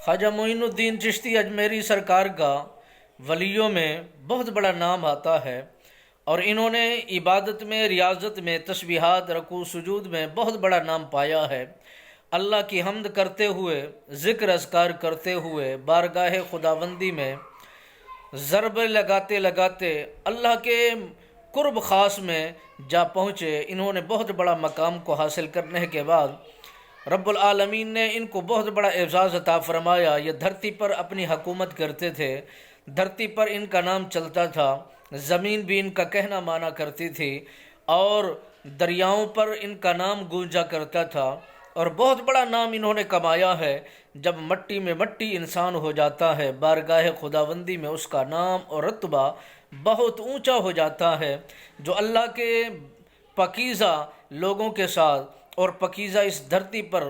خواجہ معین الدین چشتی اجمیری سرکار کا ولیوں میں بہت بڑا نام آتا ہے، اور انہوں نے عبادت میں، ریاضت میں، تسبیحات، رکوع سجود میں بہت بڑا نام پایا ہے۔ اللہ کی حمد کرتے ہوئے، ذکر اذکار کرتے ہوئے، بارگاہ خداوندی میں ضربے لگاتے لگاتے اللہ کے قرب خاص میں جا پہنچے۔ انہوں نے بہت بڑا مقام کو حاصل کرنے کے بعد رب العالمین نے ان کو بہت بڑا اعزاز عطا فرمایا۔ یہ دھرتی پر اپنی حکومت کرتے تھے، دھرتی پر ان کا نام چلتا تھا، زمین بھی ان کا کہنا مانا کرتی تھی، اور دریاؤں پر ان کا نام گونجا کرتا تھا، اور بہت بڑا نام انہوں نے کمایا ہے۔ جب مٹی میں مٹی انسان ہو جاتا ہے، بارگاہ خداوندی میں اس کا نام اور رتبہ بہت اونچا ہو جاتا ہے۔ جو اللہ کے پاکیزہ لوگوں کے ساتھ اور پاکیزہ اس دھرتی پر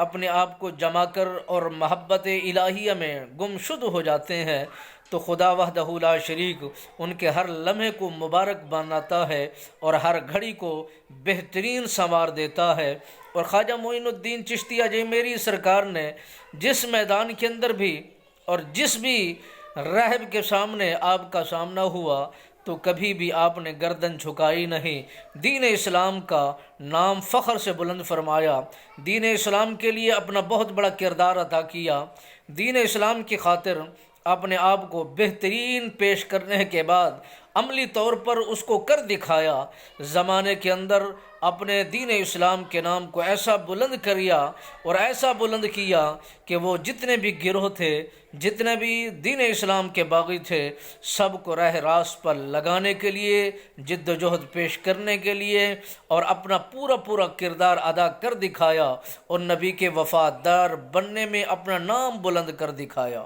اپنے آپ کو جما کر اور محبت الہیہ میں گمشد ہو جاتے ہیں، تو خدا وحدہ لا شریک ان کے ہر لمحے کو مبارک بناتا ہے اور ہر گھڑی کو بہترین سنوار دیتا ہے۔ اور خواجہ معین الدین چشتی اجمیری سرکار نے جس میدان کے اندر بھی اور جس بھی راہب کے سامنے آپ کا سامنا ہوا، تو کبھی بھی آپ نے گردن جھکائی نہیں، دین اسلام کا نام فخر سے بلند فرمایا، دین اسلام کے لیے اپنا بہت بڑا کردار ادا کیا، دین اسلام کی خاطر اپنے آپ کو بہترین پیش کرنے کے بعد عملی طور پر اس کو کر دکھایا۔ زمانے کے اندر اپنے دین اسلام کے نام کو ایسا بلند کریا اور ایسا بلند کیا کہ وہ جتنے بھی گروہ تھے، جتنے بھی دین اسلام کے باغی تھے، سب کو راہ راست پر لگانے کے لیے، جد و جہد پیش کرنے کے لیے، اور اپنا پورا کردار ادا کر دکھایا، اور نبی کے وفادار بننے میں اپنا نام بلند کر دکھایا۔